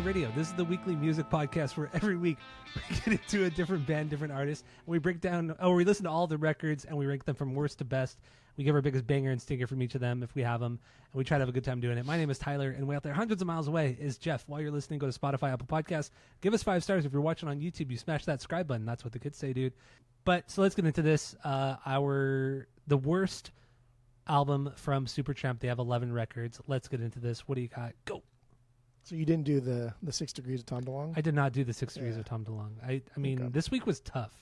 Radio. This is the weekly music podcast where every week we get into a different band, different artist, and we break down, we listen to all the records and we rank them from worst to best. We give our biggest banger and stinker from each of them if we have them, and we try to have a good time doing it. My name is Tyler, and way out there, hundreds of miles away, is Jeff. While you're listening, go to Spotify, Apple Podcasts. Give us 5 stars. If you're watching on YouTube, you smash that subscribe button. That's what the kids say, dude. But so let's get into this. The worst album from Supertramp. They have 11 records. Let's get into this. What do you got? Go. So you didn't do the 6 Degrees of Tom DeLonge? I did not do the 6 Degrees of Tom DeLonge. I mean, Okay. This week was tough.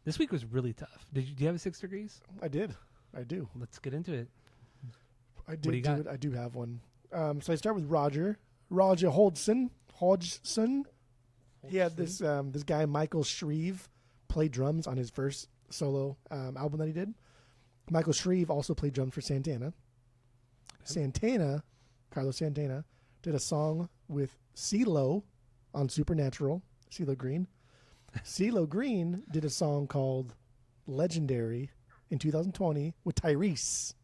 This week was really tough. Do you have a 6 Degrees? I did. I do. Let's get into it. I do you did do got? it. I do have one. So I start with Roger Hodgson. He had this guy, Michael Shreve, play drums on his first solo album that he did. Michael Shreve also played drums for Santana. Carlos Santana, did a song with CeeLo on Supernatural, CeeLo Green. CeeLo Green did a song called Legendary in 2020 with Tyrese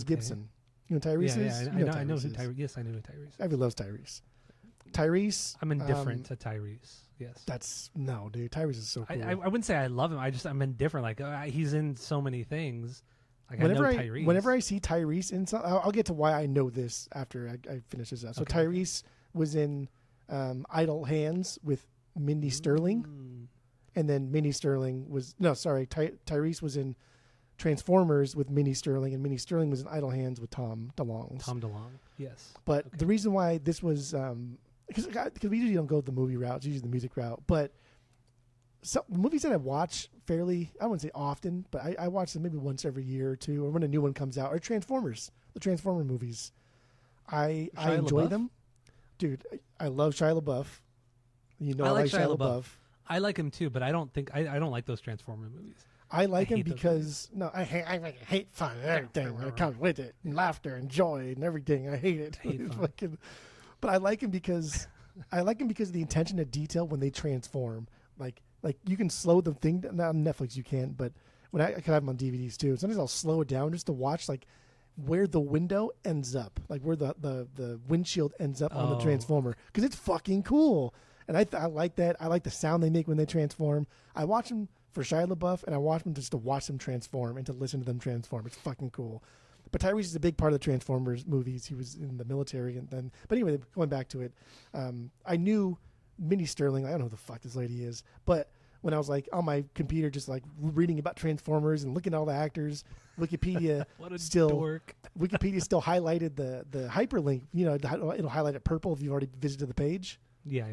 Gibson. You know who Tyrese is? I know who Tyrese is. Yes, I know who Tyrese is. Everybody loves Tyrese. Tyrese. I'm indifferent to Tyrese. Yes. Dude. Tyrese is so cool. I wouldn't say I love him. I'm indifferent. Like he's in so many things. Like Tyrese. Whenever I see Tyrese in something, I'll get to why I know this after I finish this up. So Okay. Tyrese was in Idle Hands with Mindy Sterling, and then Tyrese was in Transformers with Mindy Sterling, and Mindy Sterling was in Idle Hands with Tom DeLonge. Yes. But the reason why this was because we usually don't go the movie route, it's usually the music route. But the movies that I watch fairly, I wouldn't say often, but I watch them maybe once every year or two, or when a new one comes out, or Transformers, the Transformer movies. I enjoy them. Dude, I love Shia LaBeouf. You know I like Shia LaBeouf. I like him too, but I don't like those Transformer movies. I like him because I hate fun and everything that comes with it, and laughter and joy and everything. I hate it. But I like him because of the attention to detail when they transform. Like you can slow the thing down. On Netflix you can, but when I can have them on DVDs too. Sometimes I'll slow it down just to watch like where the window ends up, like where the windshield ends up on the transformer, because it's fucking cool. And I like that. I like the sound they make when they transform. I watch them for Shia LaBeouf, and I watch them just to watch them transform and to listen to them transform. It's fucking cool. But Tyrese is a big part of the Transformers movies. He was in the military, but anyway, going back to it, I knew Mindy Sterling. I don't know who the fuck this lady is, but when I was like on my computer, just like reading about Transformers and looking at all the actors, Wikipedia Wikipedia still highlighted the hyperlink. You know, it'll highlight it purple if you've already visited the page. Yeah.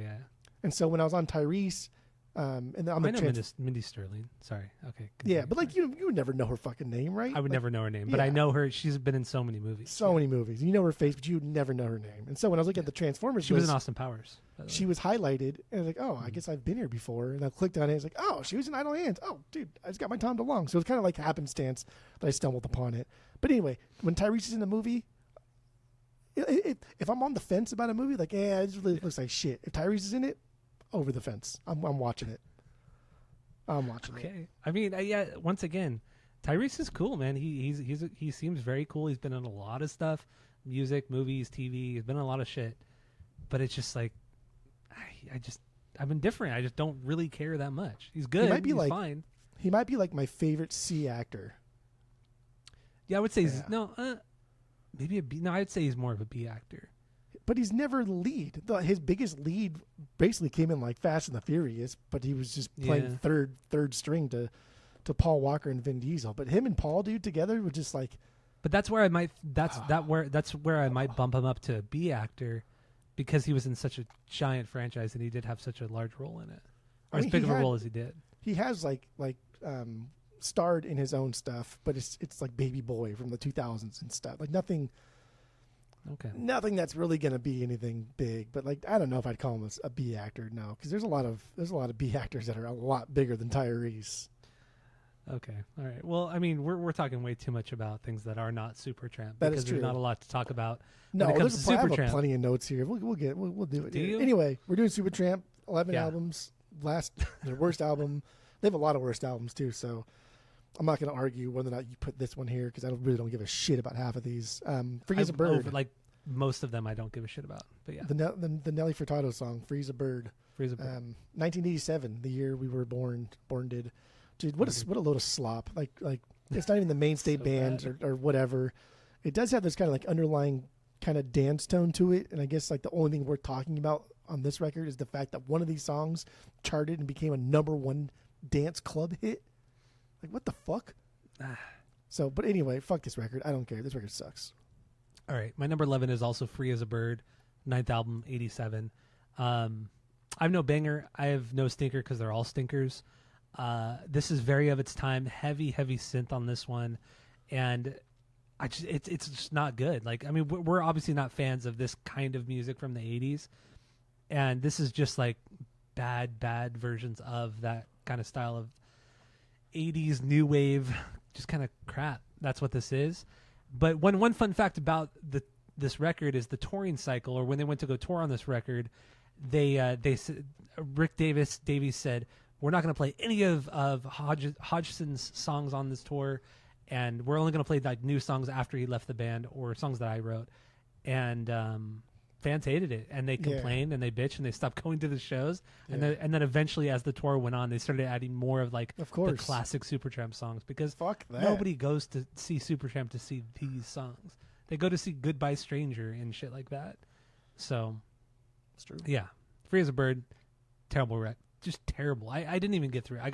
And so when I was on Tyrese, and then on Mindy Sterling. Sorry. Okay. Yeah, but like you would never know her fucking name, right? I would never know her name, but I know her. She's been in so many movies. Many movies. You know her face, but you would never know her name. And so when I was looking at the Transformers, she was in Austin Powers. She was highlighted, and I was like, oh, I guess I've been here before. And I clicked on it. It's like, oh, she was in Idle Hands. Oh, dude, I just got my Tom DeLonge. So it's kind of like happenstance that I stumbled upon it. But anyway, when Tyrese is in the movie, if I'm on the fence about a movie, like, yeah, it really looks like shit. If Tyrese is in it, over the fence. I'm watching it. Okay. I mean, once again, Tyrese is cool, man. He seems very cool. He's been in a lot of stuff, music, movies, TV. He's been in a lot of shit. But it's just like, I'm indifferent. I just don't really care that much. He's good. He's fine. He might be like my favorite C actor. Yeah, I would say maybe a B. No, I'd say he's more of a B actor. But he's never the lead. His biggest lead basically came in like Fast and the Furious, but he was just playing third string to Paul Walker and Vin Diesel. But him and Paul, dude, together were just like. But that's where I might. That's where I might bump him up to a B actor, because he was in such a giant franchise and he did have such a large role in it, or as big of a role as he did. He has starred in his own stuff, but it's like Baby Boy from the 2000s and stuff. Like nothing. Okay. Nothing that's really going to be anything big, but like I don't know if I'd call him a B actor. No, because there's a lot of B actors that are a lot bigger than Tyrese. Okay, all right. Well, I mean, we're talking way too much about things that are not Supertramp, because there's not a lot to talk about. No, when it comes to I have Supertramp. plenty of notes here. We'll do it. Do you? Anyway, we're doing Supertramp, 11 albums. Their worst album. They have a lot of worst albums too, so I'm not going to argue whether or not you put this one here, because I really don't give a shit about half of these. Freak as a Bird. most of them I don't give a shit about. But yeah, the Nelly Furtado song, "Freeze a Bird." Freeze a Bird. 1987, the year we were born. Did, dude, what a load of slop. Like it's not even the mainstay So band or whatever. It does have this kind of like underlying kind of dance tone to it, and I guess like the only thing we're talking about on this record is the fact that one of these songs charted and became a #1 dance club hit. Like, what the fuck? So, but anyway, fuck this record. I don't care. This record sucks. All right. My number 11 is also Free as a Bird, 9th album, 87. I have no banger. I have no stinker because they're all stinkers. This is very of its time. Heavy synth on this one. And it's just not good. Like, I mean, we're obviously not fans of this kind of music from the 80s. And this is just like bad versions of that kind of style of 80s new wave, just kind of crap. That's what this is. But one fun fact about this record is the touring cycle, or when they went to go tour on this record, Rick Davies said, we're not going to play any of Hodgson's songs on this tour, and we're only going to play like new songs after he left the band or songs that I wrote. And fans hated it, and they complained and they bitched and they stopped going to the shows. And then eventually, as the tour went on, they started adding more of like the classic Supertramp songs, because nobody goes to see Supertramp to see these songs. They go to see Goodbye Stranger and shit like that. So it's true. Yeah, Free as a Bird, terrible wreck, just terrible. I didn't even get through it. I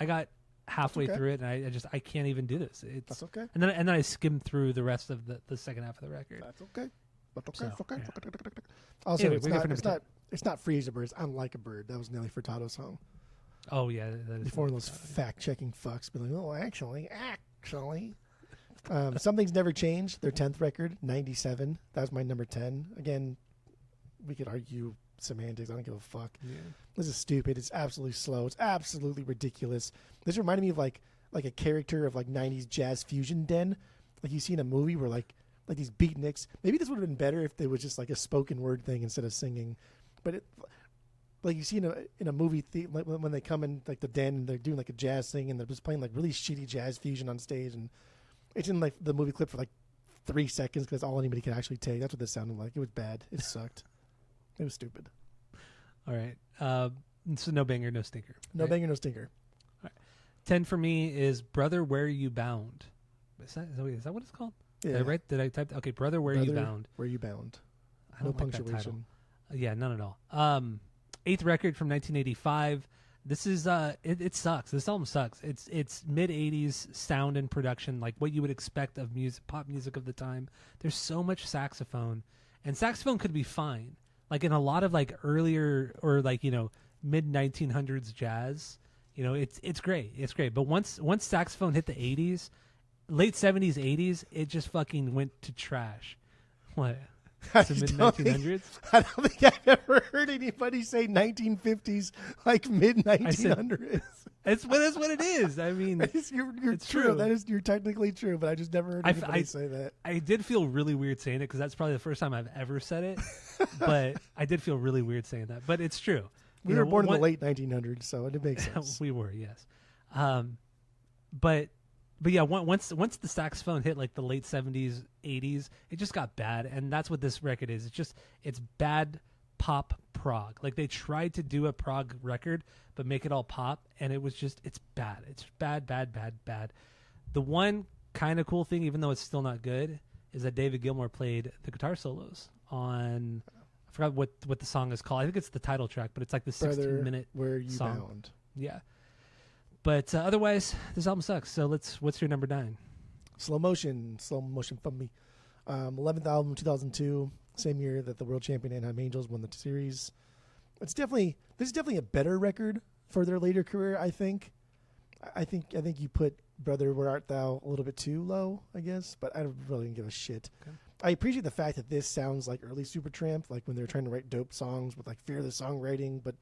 got halfway through it, and I can't even do this. That's okay. And then I skimmed through the rest of the second half of the record. That's okay. So, yeah. Also, Anyway, it's not Free as a Bird. It's I'm Like a Bird. That was Nelly Furtado's song. Oh yeah, that is before those fact-checking fucks be like, oh, actually. Something's Never Changed. Their 10th record, 97. That was my number 10. Again, we could argue semantics. I don't give a fuck. Yeah. This is stupid. It's absolutely slow. It's absolutely ridiculous. This reminded me of like a character of like 90s jazz fusion den, like you see in a movie where like these beatniks. Maybe this would have been better if there was just like a spoken word thing instead of singing. But it, like you see in a movie, like when they come in like the den and they're doing like a jazz thing and they're just playing like really shitty jazz fusion on stage, and it's in like the movie clip for like 3 seconds because that's all anybody can actually take. That's what this sounded like. It was bad. It sucked. It was stupid. All right. So no banger, no stinker. No banger, no stinker. All right. 10 for me is Brother, Where You Bound. Is that what it's called? Yeah. Did I type? Okay, Brother, Where You Bound. Where You Bound. I don't no like punctuation. Yeah, none at all. 8th record from 1985. This is it sucks. This album sucks. It's mid 80s sound and production, like what you would expect of pop music of the time. There's so much saxophone, and saxophone could be fine, like in a lot of like earlier or like mid 1900s jazz. It's great. It's great. But once saxophone hit the 80s, late 70s, 80s, it just fucking went to trash. What? The mid 1900s? I don't think I've ever heard anybody say 1950s like mid 1900s. That's what it is. I mean, you're true. You're technically true, but I just never heard anybody say that. I did feel really weird saying it because that's probably the first time I've ever said it. But I did feel really weird saying that. But it's true. We were born in the late 1900s, so it makes sense. We were, yes. But yeah, once the saxophone hit like the late 70s, 80s, it just got bad, and that's what this record is. It's bad pop prog. Like they tried to do a prog record, but make it all pop, and it's bad. It's bad. The one kind of cool thing, even though it's still not good, is that David Gilmour played the guitar solos on. I forgot what the song is called. I think it's the title track, but it's like the 16-minute Where You song. Bound. Yeah. But otherwise, this album sucks. So what's your number 9? Slow Motion from me. 11th album, 2002, same year that the world champion Anaheim Angels won the series. This is definitely a better record for their later career, I think. I think you put Brother, Where Art Thou a little bit too low, I guess, but I really didn't give a shit. Okay. I appreciate the fact that this sounds like early Supertramp, like when they were trying to write dope songs with like fearless songwriting, but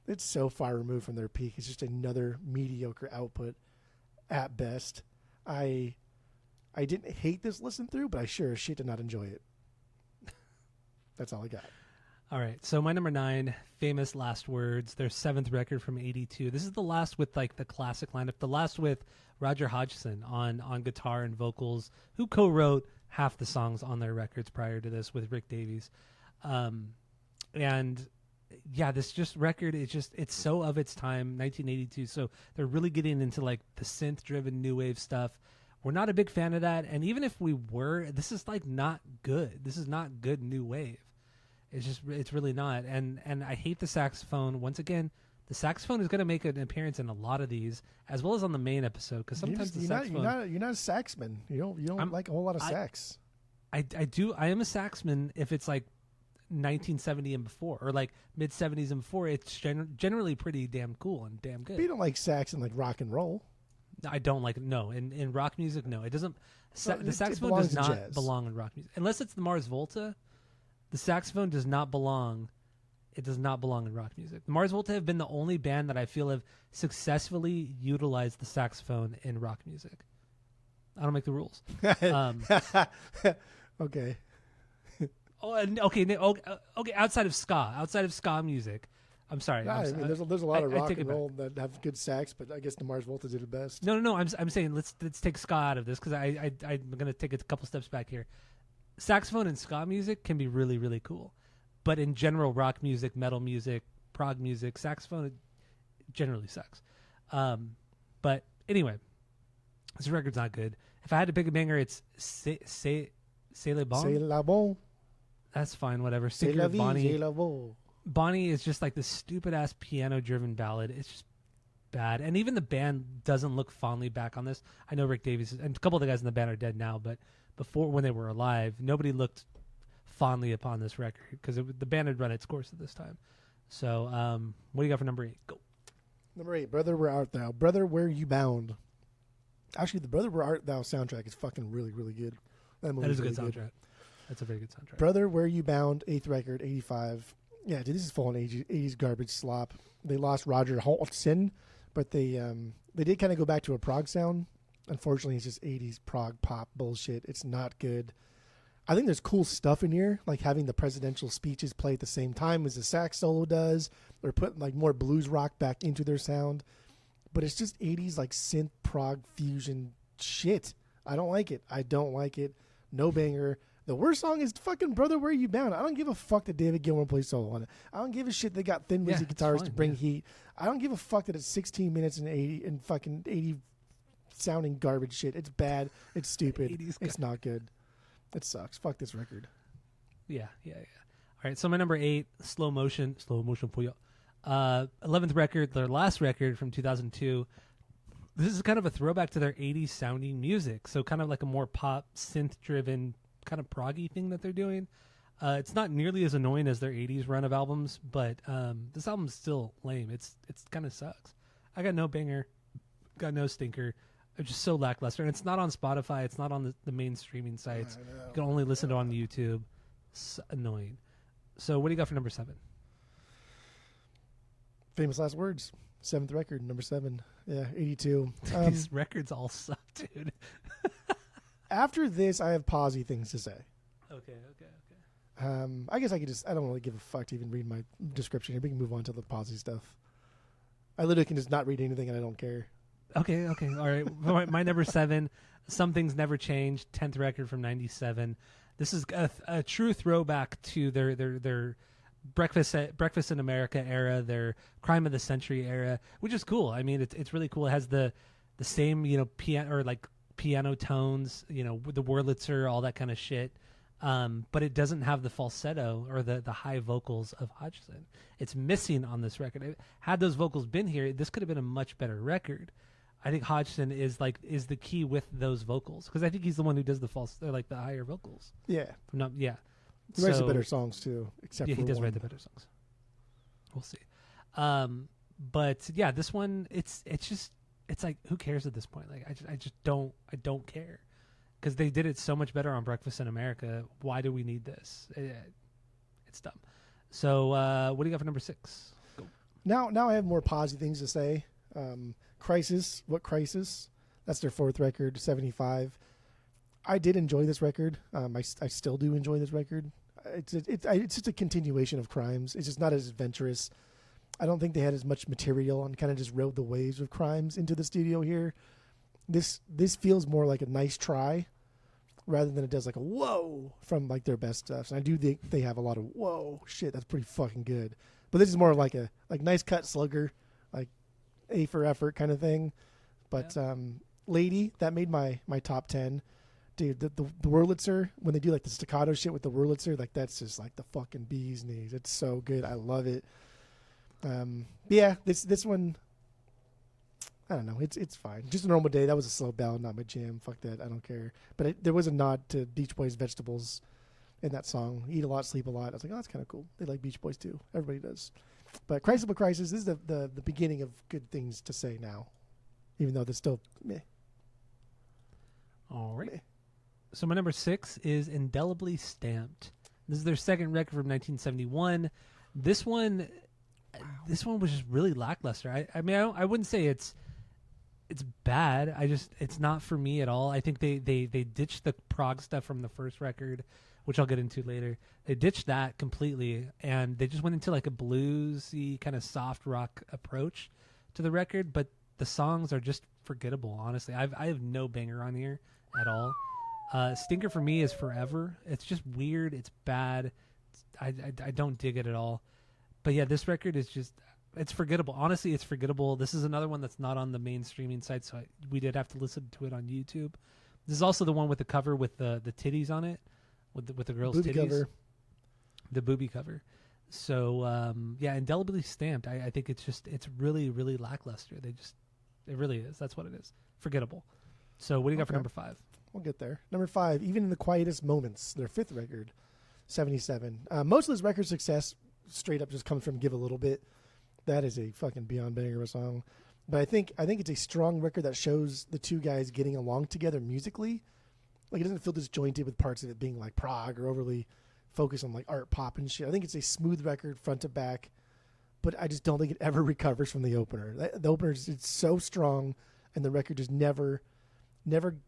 it's so far removed from their peak. It's just another mediocre output at best. I didn't hate this listen through, but I sure as shit did not enjoy it. That's all I got. All right. So my number 9, Famous Last Words, their 7th record from 82. This is the last with like the classic lineup, the last with Roger Hodgson on guitar and vocals, who co-wrote half the songs on their records prior to this with Rick Davies. And yeah, this just record is just, it's so of its time, 1982. So they're really getting into like the synth driven new wave stuff. We're not a big fan of that. And even if we were, this is like not good. This is not good new wave. It's really not. And I hate the saxophone. Once again, the saxophone is going to make an appearance in a lot of these, as well as on the main episode. Because sometimes the saxophone, you're not a saxman. You don't like a whole lot of sax. I do. I am a saxman if it's like 1970 and before, or like mid 70s and before. It's generally pretty damn cool and damn good. But you don't like sax and like rock and roll. I don't like it. No, in rock music, no, it doesn't. The saxophone does not belong in rock music unless it's the Mars Volta. The saxophone does not belong. It does not belong in rock music. The Mars Volta have been the only band that I feel have successfully utilized the saxophone in rock music. I don't make the rules. Okay. Okay. Outside of ska music, I'm sorry. Nah, I mean, there's a lot of rock and roll that have good sax, but I guess the Mars Volta did it best. No. I'm saying let's take ska out of this because I'm gonna take a couple steps back here. Saxophone and ska music can be really, really cool, but in general, rock music, metal music, prog music, saxophone generally sucks. But anyway, this record's not good. If I had to pick a banger, it's C'est le bon. C'est la bon. That's fine, whatever. C'est la vie, c'est la bon. Bonnie is just like this stupid ass piano driven ballad. It's just bad. And even the band doesn't look fondly back on this. I know Rick Davies and a couple of the guys in the band are dead now, but before, when they were alive, nobody looked fondly upon this record because the band had run its course at this time. So what do you got for number 8? Go. Number 8, Brother Where Art Thou? Brother Where You Bound? Actually, the Brother Where Art Thou soundtrack is fucking really, really good. That is a good soundtrack. That's a very good soundtrack. Brother Where You Bound, 8th record, 85. Yeah, dude, this is full on 80s garbage slop. They lost Roger Hodgson, but they did kind of go back to a prog sound. Unfortunately, it's just 80s prog pop bullshit. It's not good. I think there's cool stuff in here, like having the presidential speeches play at the same time as the sax solo does, or putting like more blues rock back into their sound. But it's just 80s like synth prog fusion shit. I don't like it. No banger. The worst song is fucking Brother Where You Bound. I don't give a fuck that David Gilmour plays solo on it. I don't give a shit they got thin music guitars to bring heat. I don't give a fuck that it's 16 minutes and 80 sounding garbage shit. It's bad. It's stupid. It's not good. It sucks. Fuck this record. Yeah. All right, so my number 8, Slow Motion for you. 11th record, their last record from 2002. This is kind of a throwback to their 80s sounding music. So kind of like a more pop, synth-driven kind of proggy thing that they're doing. It's not nearly as annoying as their 80s run of albums, but this album's still lame. It's kind of sucks. I got no banger, got no stinker. It's just so lackluster. And it's not on Spotify. It's not on the main streaming sites. You can only listen to it on YouTube. It's annoying. So what do you got for number 7? Famous Last Words. 7th record, number 7. Yeah, 82. These records all suck, dude. After this, I have posy things to say. Okay. I guess I don't really give a fuck to even read my description here. We can move on to the posy stuff. I literally can just not read anything and I don't care. Okay. All right. My number 7, Some Things Never Change, 10th record from 97. This is a true throwback to their Breakfast in America era, their Crime of the Century era, which is cool. I mean, it's really cool. It has the same, piano or like piano tones, with the Wurlitzer, all that kind of shit. But it doesn't have the falsetto or the high vocals of Hodgson. It's missing on this record. Had those vocals been here, this could have been a much better record. I think Hodgson is the key with those vocals because I think he's the one who does the the higher vocals. Yeah. He writes the better songs too, except for he does one. write the better songs. We'll see. But yeah, this one it's like who cares at this point? Like I just don't care because they did it so much better on Breakfast in America. Why do we need this? It's dumb. So what do you got for number 6? Go. Now I have more positive things to say. Crisis. What Crisis? That's their 4th record, 75. I did enjoy this record. I still do enjoy this record. It's just a continuation of Crimes. It's just not as adventurous. I don't think they had as much material and kind of just rode the waves of Crimes into the studio here. This feels more like a nice try. rather than it does like a whoa from like their best stuff. And I do think they have a lot of whoa shit. That's pretty fucking good. But this is more like a nice cut slugger, like A for effort kind of thing. But Lady, that made my top 10. Dude, the Wurlitzer, when they do like the staccato shit with the Wurlitzer, like that's just like the fucking bee's knees. It's so good. I love it. Yeah, this one, I don't know. It's fine. Just a normal day. That was a slow ballad, not my jam. Fuck that. I don't care. But there was a nod to Beach Boys Vegetables in that song. Eat a lot, sleep a lot. I was like, oh, that's kind of cool. They like Beach Boys too. Everybody does. But Crisis of Crisis, this is the beginning of good things to say now, even though they're still meh. All right. Meh. So my number 6 is Indelibly Stamped. This is their second record from 1971. This one was just really lackluster. I mean, I wouldn't say it's bad. It's not for me at all. I think they ditched the prog stuff from the first record, which I'll get into later. They ditched that completely, and they just went into like a bluesy kind of soft rock approach to the record. But the songs are just forgettable. Honestly, I have no banger on here at all. Stinker for me is Forever. It's just weird. It's bad. I don't dig it at all. But yeah, this record is just, it's forgettable. Honestly, it's forgettable. This is another one that's not on the main streaming site, so we did have to listen to it on YouTube. This is also the one with the cover with the titties on it, with the girl's booby titties. Cover. The booby cover. So, yeah, Indelibly Stamped. I think it's really, really lackluster. It really is. That's what it is. Forgettable. So what do you got for number 5? We'll get there. Number 5, Even in the Quietest Moments, their 5th record, 77. Most of this record success straight up just comes from Give a Little Bit. That is a fucking beyond banger of a song. But I think it's a strong record that shows the two guys getting along together musically. Like, it doesn't feel disjointed with parts of it being like prog or overly focused on like art pop and shit. I think it's a smooth record front to back, but I just don't think it ever recovers from the opener. The opener is so strong, and the record just never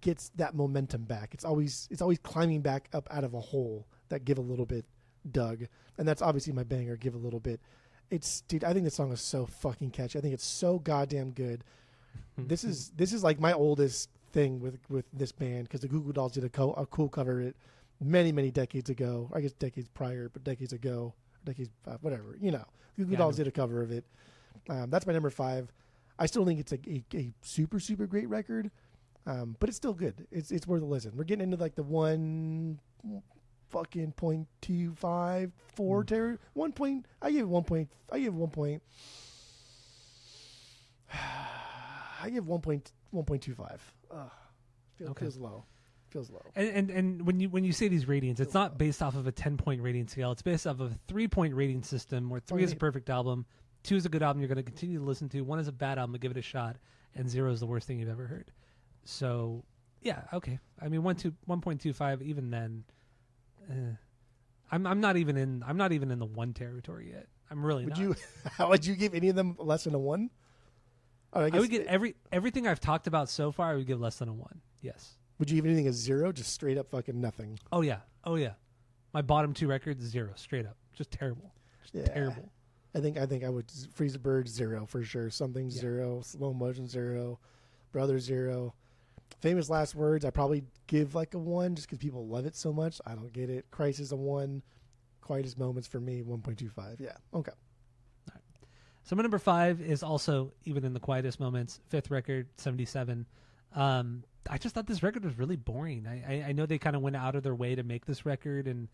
gets that momentum back. It's always climbing back up out of a hole that Give a Little Bit dug. And that's obviously my banger, Give a Little Bit. Dude, I think this song is so fucking catchy. I think it's so goddamn good. This is like my oldest thing with this band, because the Goo Goo Dolls did a cool cover of it many decades ago. I guess decades prior, but decades ago, whatever, you know. The Goo Goo Dolls did a cover of it. That's my number 5. I still think it's a super, super great record. But it's still good. It's worth a listen. We're getting into like the 1 fucking 0.25 4 terror. 1 point. I give 1 point. I give 1.25. Feels low. Feels low. And when you say these ratings, it's not based off of a 10-point rating scale. It's based off of a 3-point rating system, where 3 is a perfect album, 2 is a good album you're going to continue to listen to, 1 is a bad album, give it a shot, and 0 is the worst thing you've ever heard. So, yeah, okay. I mean, 1.25. Even then, I'm not even in the 1 territory yet. I'm really not. How would you give any of them less than a 1? I would give everything I've talked about so far. I would give less than a 1. Yes. Would you give anything a 0? Just straight up fucking nothing. Oh yeah. My bottom 2 records, 0, straight up, just terrible. Terrible. I think I would Freeze a Bird 0 for sure. Something 0. Slow Motion 0. Brother 0. Famous Last Words, I probably give like a 1 just because people love it so much. I don't get it. Crisis a 1. Quietest Moments for me, 1.25. Yeah, okay. All right. So my number 5 is also Even in the Quietest Moments, 5th record, 77. I just thought this record was really boring. I know they kind of went out of their way to make this record, and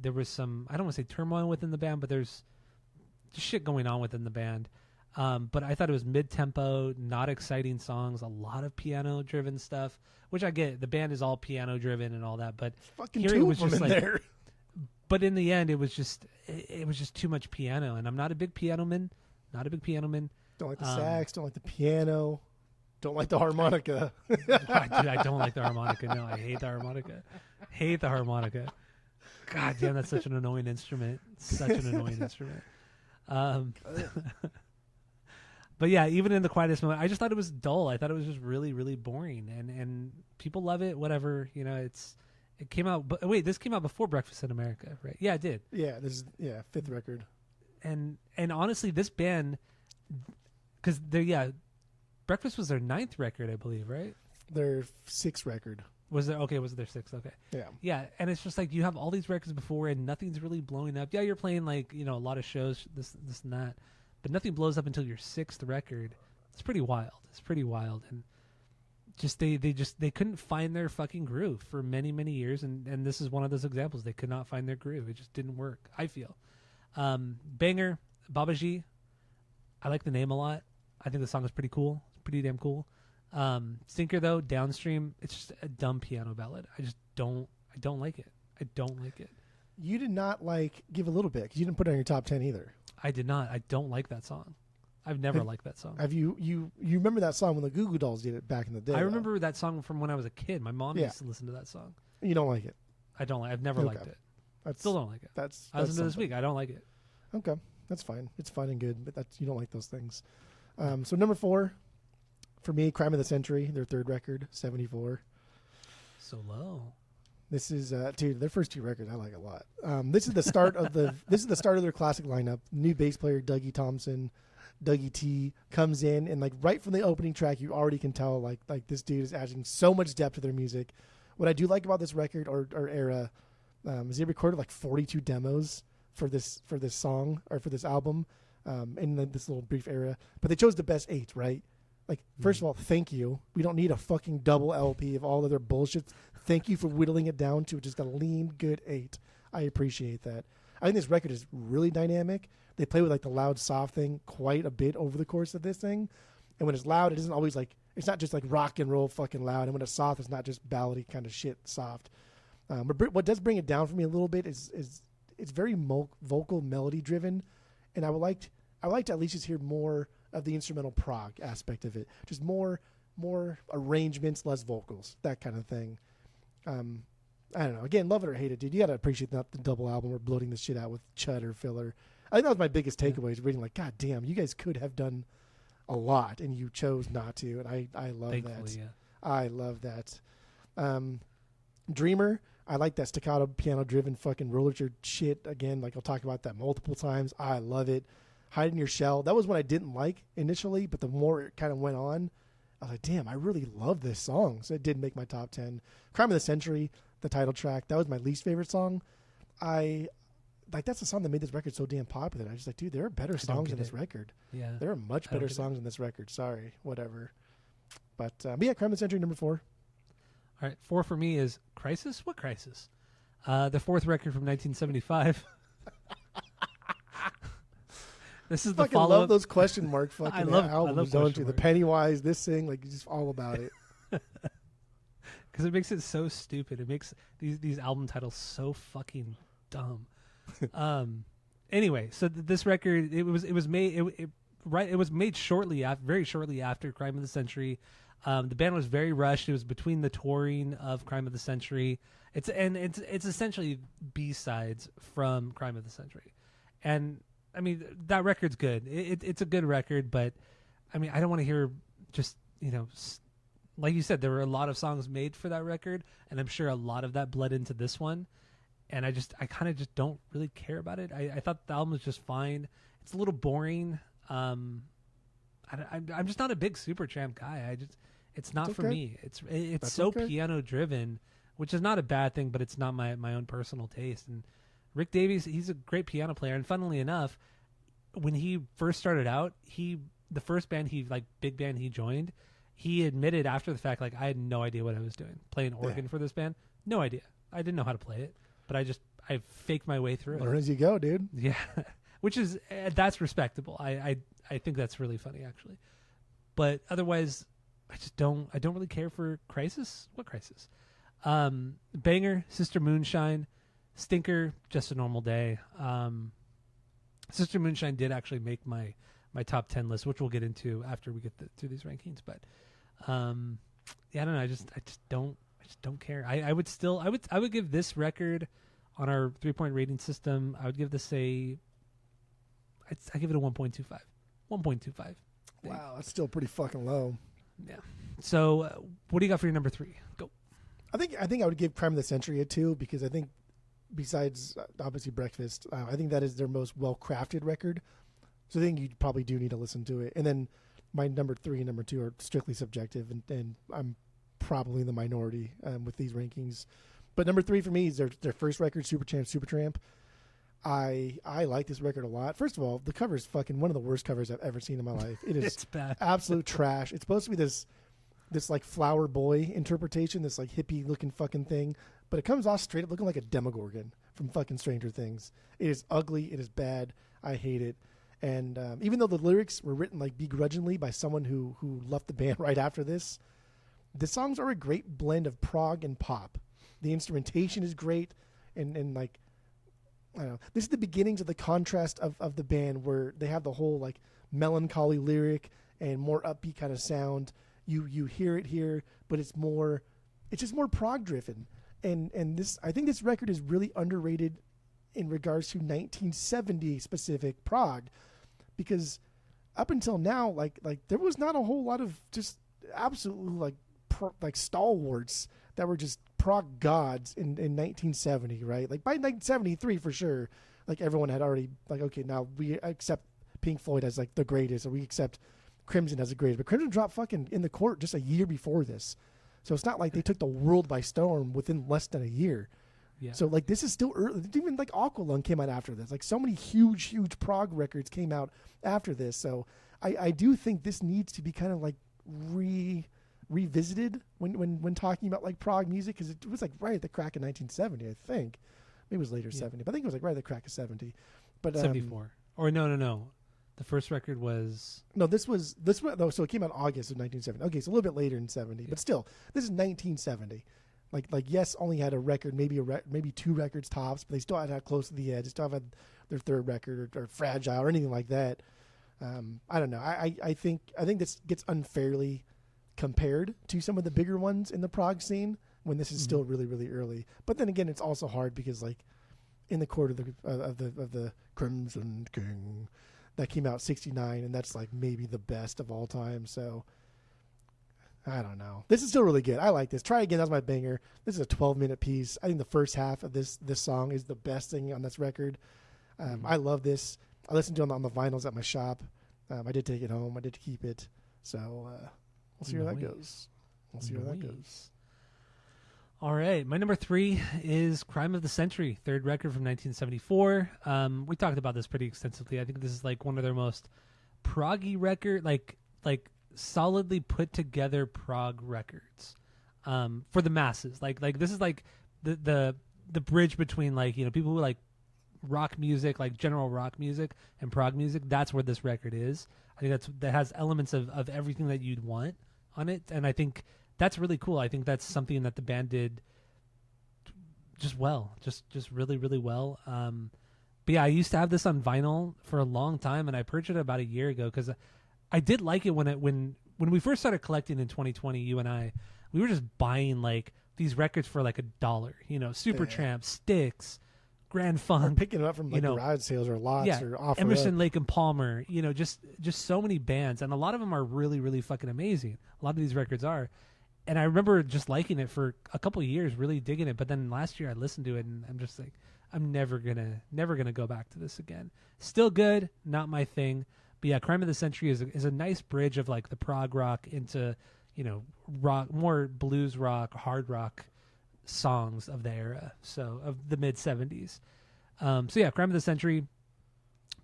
there was some, I don't want to say turmoil within the band, but there's just shit going on within the band. But I thought it was mid-tempo, not exciting songs, a lot of piano-driven stuff, which I get. The band is all piano-driven and all that, but here it was just like there. But in the end, it was just too much piano, and I'm not a big piano man. Don't like the sax. Don't like the piano. Don't like the harmonica. Dude, I don't like the harmonica. No, I hate the harmonica. God damn, that's such an annoying instrument. But yeah, Even in the Quietest Moment, I just thought it was dull. I thought it was just really, really boring. And people love it, whatever. You know, it came out. But wait, this came out before Breakfast in America, right? Yeah, it did. Yeah, this is 5th record. And honestly, this band, because Breakfast was their 9th record, I believe, right? Their 6th record. Was there 6? Okay. Yeah. Yeah, and it's just like you have all these records before and nothing's really blowing up. Yeah, you're playing like, a lot of shows, this and that, but nothing blows up until your 6th record. It's pretty wild. And just they couldn't find their fucking groove for many, many years, and this is one of those examples. They could not find their groove. It just didn't work, I feel. Banger, Babaji. I like the name a lot. I think the song is pretty cool. It's pretty damn cool. Stinker though, Downstream, it's just a dumb piano ballad. I don't like it. I don't like it. You did not like Give a Little Bit because you didn't put it on your top 10 either. I did not. I don't like that song. I've never liked that song. Have you remember that song when the Goo Goo Dolls did it back in the day? I remember that song from when I was a kid. My mom used to listen to that song. You don't like it? I don't like. I've never liked it. Still don't like it. I listened to this week. I don't like it. Okay, that's fine. It's fun and good, but you don't like those things. So number 4 for me, Crime of the Century, their 3rd record, 74. So low. This is dude, their first 2 records I like a lot. This is the start of their classic lineup. New bass player Dougie Thompson, Dougie T comes in, and like right from the opening track, you already can tell like this dude is adding so much depth to their music. What I do like about this record or era is they recorded like 42 demos for this song or for this album in this little brief era, but they chose the best 8, right? Like, first of all, thank you. We don't need a fucking double LP of all of their bullshit. Thank you for whittling it down to just a lean, good 8. I appreciate that. I think this record is really dynamic. They play with like the loud, soft thing quite a bit over the course of this thing. And when it's loud, it isn't always like, it's not just like rock and roll fucking loud. And when it's soft, it's not just ballady kind of shit soft. But what does bring it down for me a little bit is it's very vocal melody driven. And I would like to at least just hear more of the instrumental prog aspect of it. Just more arrangements, less vocals, that kind of thing. I don't know. Again, love it or hate it, dude. You got to appreciate the double album or bloating this shit out with chud or filler. I think that was my biggest takeaway is reading like, God damn, you guys could have done a lot and you chose not to. And I love that. Yeah. I love that. Dreamer, I like that staccato piano driven fucking roller shit. Again, like I'll talk about that multiple times. I love it. Hide in Your Shell. That was one I didn't like initially, but the more it kind of went on, I was like, damn, I really love this song. So it did make my top 10. Crime of the Century, the title track, that was my least favorite song. That's the song that made this record so damn popular. I was just like, dude, there are better songs in this record. Yeah. There are much better songs in this record. Sorry, whatever. But yeah, Crime of the Century, number 4. All right, 4 for me is Crisis. What Crisis? The 4th record from 1975. This is the follow-up. I love those question mark fucking albums, don't you? The Pennywise, this thing, like just all about it. Because it makes it so stupid. It makes these album titles so fucking dumb. Anyway, so this record it was made very shortly after Crime of the Century. The band was very rushed. It was between the touring of Crime of the Century. It's essentially B-sides from Crime of the Century, and I mean that record's good. It's a good record, but I mean I don't want to hear just like you said, there were a lot of songs made for that record, and I'm sure a lot of that bled into this one. And I kind of just don't really care about it. I thought the album was just fine. It's a little boring. I'm just not a big Supertramp guy. It's not for me. It's so piano driven, which is not a bad thing, but it's not my own personal taste. And Rick Davies, he's a great piano player. And funnily enough, when he first started out, the first band big band he joined, he admitted after the fact, like, I had no idea what I was doing. Playing organ for this band, no idea. I didn't know how to play it. But I faked my way through it. Learn as you go, dude. Yeah, which is that's respectable. I think that's really funny actually. But otherwise, I don't really care for Crisis. What Crisis? Banger, Sister Moonshine, Stinker, Just a Normal Day. Sister Moonshine did actually make my top 10 list, which we'll get into after we get through these rankings. But yeah, I don't know. I just don't care. I would give this record on our 3-point rating system. I would give this I give it a 1.25. 1.25. Wow, that's still pretty fucking low. Yeah. So, what do you got for your number 3? Go. I think I would give Crime of the Century a 2 because I think besides obviously Breakfast, I think that is their most well crafted record. So I think you probably do need to listen to it. And then my number 3 and number 2 are strictly subjective, and I'm probably in the minority with these rankings. But number 3 for me is their first record, Supertramp. I like this record a lot. First of all, the cover is fucking one of the worst covers I've ever seen in my life. It is it's bad. Absolute trash. It's supposed to be this like flower boy interpretation, this like hippie looking fucking thing, but it comes off straight up looking like a Demogorgon from fucking Stranger Things. It is ugly. It is bad. I hate it. And even though the lyrics were written like begrudgingly by someone who left the band right after this, the songs are a great blend of prog and pop. The instrumentation is great, and like, I don't know. This is the beginnings of the contrast of the band, where they have the whole like melancholy lyric and more upbeat kind of sound. You hear it here, but it's just more prog driven. And this, I think this record is really underrated in regards to 1970 specific prog, because up until now, like there was not a whole lot of just absolutely like stalwarts that were just prog gods in 1970, right? Like by 1973 for sure, like everyone had already like, okay, now we accept Pink Floyd as like the greatest, or we accept Crimson as the greatest. But Crimson dropped fucking in the court just a year before this, so it's not like they took the world by storm within less than a year. Yeah. So like this is still early. Even like Aqualung came out after this. Like so many huge prog records came out after this. So I do think this needs to be kind of like revisited when talking about like prog music, because it was like right at the crack of 1970, I think. Maybe it was later 70, but I think it was like right at the crack of 70. But 74. Or no. The first record was so it came out August of 1970. Okay, so a little bit later in 70, but still, this is 1970. Like yes, only had a record, maybe 2 records tops, but they still had Close to the Edge. They still had their third record or Fragile or anything like that. I don't know. I think this gets unfairly compared to some of the bigger ones in the prog scene when this is still really, really early. But then again, it's also hard because like in the court of the Crimson King, that came out 69, and that's like maybe the best of all time. So I don't know. This is still really good. I like this. Try Again. That's my banger. This is a 12-minute piece. I think the first half of this song is the best thing on this record. I love this. I listened to it on the vinyls at my shop. I did take it home. I did keep it. So we'll see where that goes. All right. My number 3 is Crime of the Century, third record from 1974. We talked about this pretty extensively. I think this is like one of their most proggy record, like solidly put together prog records for the masses. Like this is like the bridge between like, you know, people who like rock music, like general rock music, and prog music. That's where this record is. I think that has elements of everything that you'd want on it, and I think that's really cool. I think that's something that the band did just well, just really, really well. But yeah, I used to have this on vinyl for a long time, and I purchased it about a year ago because I did like it when we first started collecting in 2020. You and I, we were just buying like these records for like $1. You know, Supertramp, Styx, Grand Funk, or picking it up from like garage sales or lots or off Emerson, Lake and Palmer. You know, just so many bands, and a lot of them are really, really fucking amazing. A lot of these records are. And I remember just liking it for a couple of years, really digging it. But then last year I listened to it, and I'm just like, I'm never gonna go back to this again. Still good, not my thing. But yeah, Crime of the Century is a nice bridge of like the prog rock into, you know, rock, more blues rock, hard rock songs of the era. So of the mid 70s. So yeah, Crime of the Century,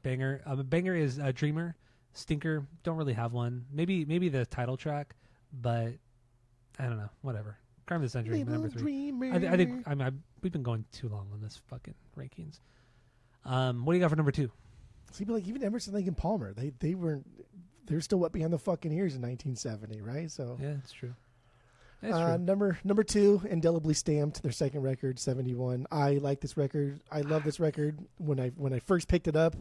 banger. A banger is Dreamer, Stinker. Don't really have one. Maybe the title track, but I don't know. Whatever. Crime of the Century, number 3. I think we've been going too long on this fucking rankings. What do you got for number 2? See, but like even Emerson, Lake and Palmer, they're still wet behind the fucking ears in 1970, right? So yeah, it's true. Number 2, Indelibly Stamped, their second record, 71. I like this record. I love this record. When I first picked it up,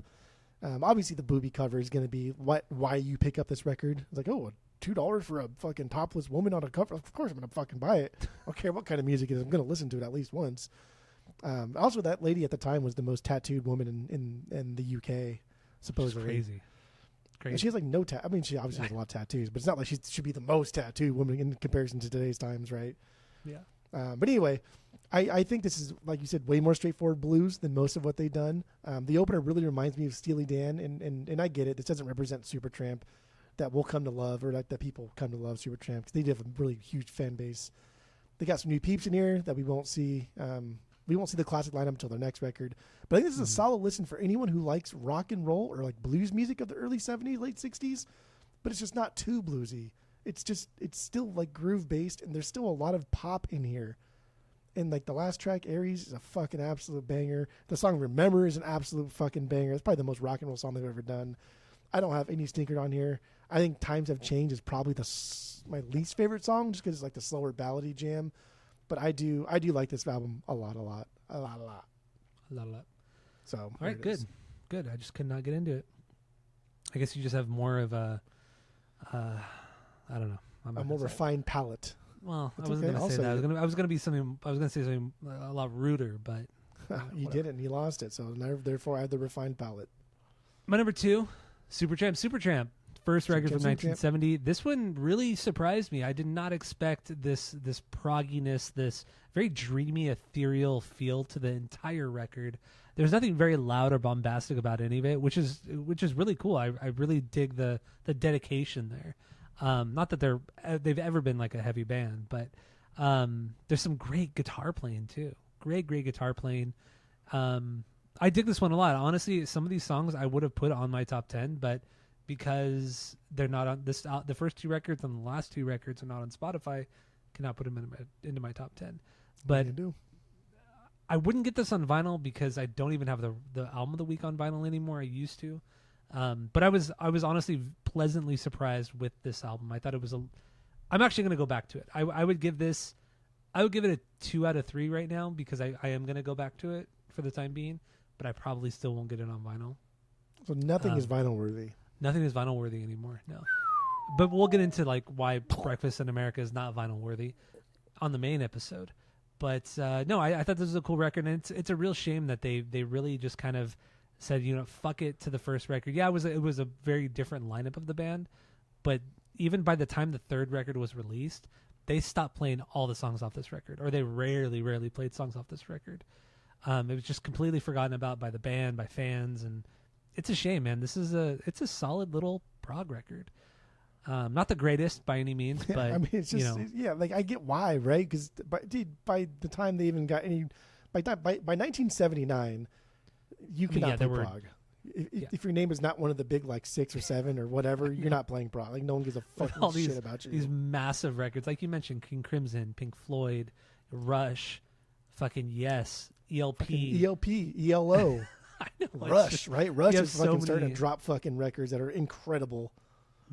obviously the booby cover is going to be why you pick up this record. It's like, oh, $2 for a fucking topless woman on a cover. Of course I'm going to fucking buy it. I don't care what kind of music it is. I'm going to listen to it at least once. Also, that lady at the time was the most tattooed woman in the UK, supposedly. Crazy. And she has like no I mean, she obviously has a lot of tattoos, but it's not like she should be the most tattooed woman in comparison to today's times, right? Yeah. But anyway, I think this is, like you said, way more straightforward blues than most of what they've done. The opener really reminds me of Steely Dan, and I get it. This doesn't represent Supertramp. that we'll come to love, or like that people come to love Supertramp, because they do have a really huge fan base. They got some new peeps in here that we won't see. We won't see the classic lineup until their next record. But I think this is a solid listen for anyone who likes rock and roll or like blues music of the early 70s, late 60s. But it's just not too bluesy. It's still like groove based, and there's still a lot of pop in here. And like the last track, Aries, is a fucking absolute banger. The song Remember is an absolute fucking banger. It's probably the most rock and roll song they've ever done. I don't have any stinker on here. I think Times Have Changed is probably my least favorite song, just because it's like the slower ballady jam. But I do like this album a lot. So all right, good. I just could not get into it. I guess you just have more of a, I don't know. A more refined palate. Well, I wasn't going to say that. I was going to say something a lot ruder, but you didn't. You lost it. So therefore, I have the refined palate. My number 2, Supertramp. First record from 1970. This one really surprised me. I did not expect this progginess, this very dreamy, ethereal feel to the entire record. There's nothing very loud or bombastic about any of it, which is really cool. I really dig the dedication there. Not that they've ever been like a heavy band, but there's some great guitar playing too. Great guitar playing. I dig this one a lot. Honestly, some of these songs I would have put on my top 10, but because they're not on this, the first 2 records and the last 2 records are not on Spotify, cannot put them into my top 10. But I wouldn't get this on vinyl because I don't even have the album of the week on vinyl anymore. I used to, but I was honestly pleasantly surprised with this album. I thought it was I'm actually going to go back to it. I would give it a 2 out of 3 right now, because I am going to go back to it for the time being, but I probably still won't get it on vinyl. So nothing is vinyl worthy. Nothing is vinyl worthy anymore. No, but we'll get into like why Breakfast in America is not vinyl worthy on the main episode. But no, I thought this was a cool record, and it's a real shame that they really just kind of said, fuck it to the first record. Yeah, it was a very different lineup of the band, but even by the time the third record was released, they stopped playing all the songs off this record, or they rarely played songs off this record. It was just completely forgotten about by the band, by fans, and it's a shame, man. It's a solid little prog record. Not the greatest by any means, but I mean, it's just like I get why, right? Because by the time they even got any, by 1979, you cannot play prog. If your name is not one of the big like 6 or 7 or whatever, you're not playing prog. Like no one gives a fucking shit about you. These massive records, like you mentioned, King Crimson, Pink Floyd, Rush, fucking Yes, ELP, ELO. I know, Rush, right? Rush is fucking starting to drop fucking records that are incredible.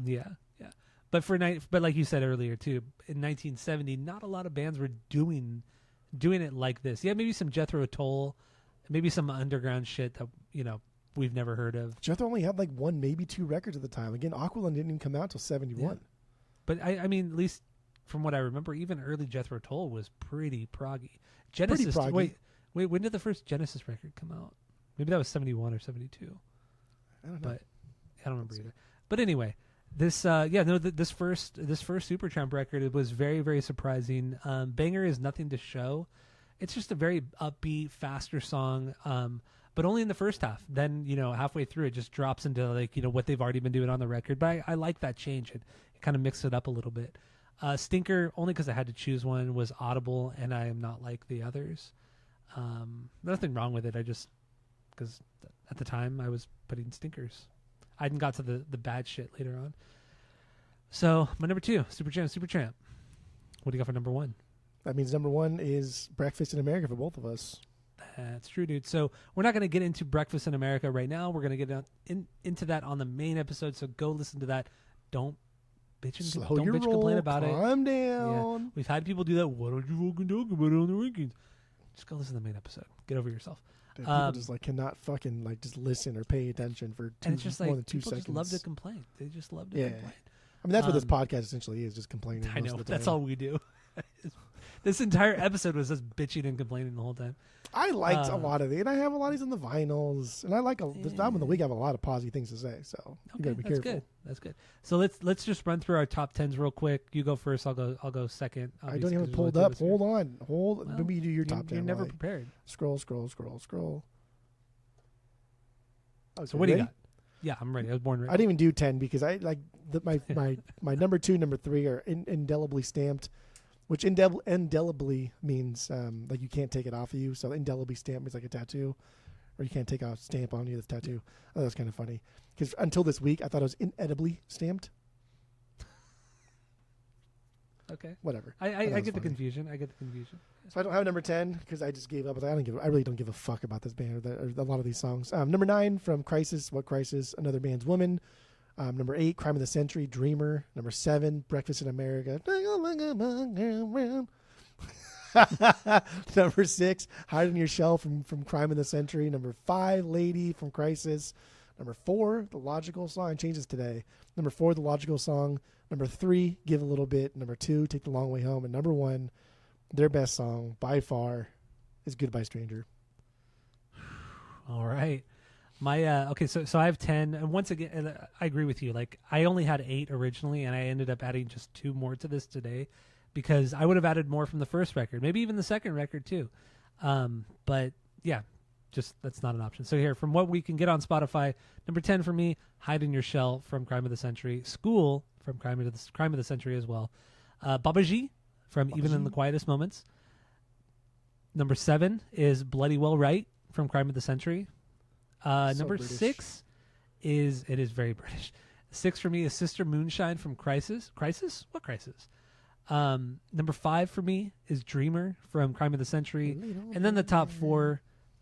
Yeah. But like you said earlier too, in 1970, not a lot of bands were doing it like this. Yeah, maybe some Jethro Tull, maybe some underground shit that we've never heard of. Jethro only had like 1, maybe 2 records at the time. Again, Aqualung didn't even come out till 71. Yeah. But I mean, at least from what I remember, even early Jethro Tull was pretty proggy. Genesis. Pretty proggy. Wait, when did the first Genesis record come out? Maybe that was 71 or 72. I don't know. But I don't remember either. But anyway, this first Supertramp record, it was very, very surprising. Banger is Nothing to Show. It's just a very upbeat, faster song, but only in the first half. Then, halfway through, it just drops into like, what they've already been doing on the record. But I like that change. It kind of mixed it up a little bit. Stinker, only because I had to choose one, was Audible, and I am not like the others. Nothing wrong with it. Because at the time I was putting stinkers. I hadn't got to the bad shit later on. So my number 2, Supertramp. What do you got for number 1? That means number 1 is Breakfast in America for both of us. That's true, dude. So we're not going to get into Breakfast in America right now. We're going to get into that on the main episode. So go listen to that. Don't bitch complain about it. Calm down. Yeah. We've had people do that. Why don't you fucking talk about it on the rankings? Just go listen to the main episode. Get over yourself. Dude, people just cannot fucking just listen or pay attention for more than 2 seconds. People just love to complain. They just love to complain. I mean, that's what this podcast essentially is, just complaining. I know. That's all we do. This entire episode was just bitching and complaining the whole time. I liked a lot of it, and I have a lot of these on the vinyls, and I like this album of the week. I have a lot of positive things to say, so you gotta be careful. That's good. So let's just run through our top 10s real quick. You go first. I'll go second. I don't have it pulled up. Hold on. Maybe you do your top 10. You're never prepared. Scroll. Okay, so what do you got? Yeah, I'm ready. I was born ready. I didn't even do 10 because I like my number 2, number 3 are indelibly stamped, which indelibly means like you can't take it off of you. So indelibly stamped means like a tattoo, or you can't take a stamp on you that's tattoo. Oh, that's kind of funny because until this week I thought it was inedibly stamped. Okay. Whatever. I get the confusion. So I don't have number 10 because I just gave up. I really don't give a fuck about this band or a lot of these songs. Number 9 from Crisis. What Crisis? Another Man's Woman. Number 8, Crime of the Century, Dreamer. Number 7, Breakfast in America. Number 6, Hide in Your Shell from Crime of the Century. Number 5, Lady from Crisis. Number 4, The Logical Song. Changes today. Number 4, The Logical Song. Number 3, Give a Little Bit. Number 2, Take the Long Way Home. And number 1, their best song by far is Goodbye Stranger. All right. My okay, so I have 10, and once again, I agree with you. Like, I only had 8 originally, and I ended up adding just 2 more to this today because I would have added more from the first record, maybe even the second record too. But yeah, just that's not an option. So here, from what we can get on Spotify, number 10 for me, Hide in Your Shell from Crime of the Century, School from Crime of the Century as well, Babaji from Even in the Quietest Moments. Number 7 is Bloody Well Right from Crime of the Century. Number British. 6 is very British. 6 for me is Sister Moonshine from Crisis. Crisis? What Crisis? Number 5 for me is Dreamer from Crime of the Century. And then the top 4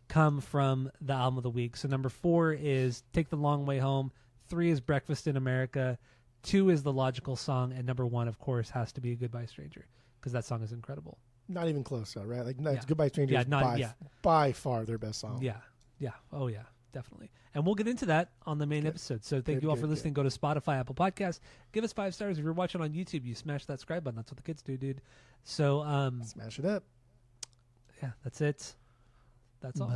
come from the album of the week. So number 4 is Take the Long Way Home. 3 is Breakfast in America. 2 is The Logical Song. And number 1, of course, has to be Goodbye Stranger because that song is incredible. Not even close, though, right? Like, Goodbye Stranger is by far their best song. Yeah. Yeah. Oh, yeah. Definitely. And we'll get into that on the main episode. So thank you all for listening. Go to Spotify, Apple Podcasts. Give us 5 stars. If you're watching on YouTube, you smash that subscribe button. That's what the kids do, dude. So smash it up. Yeah, that's it. That's all.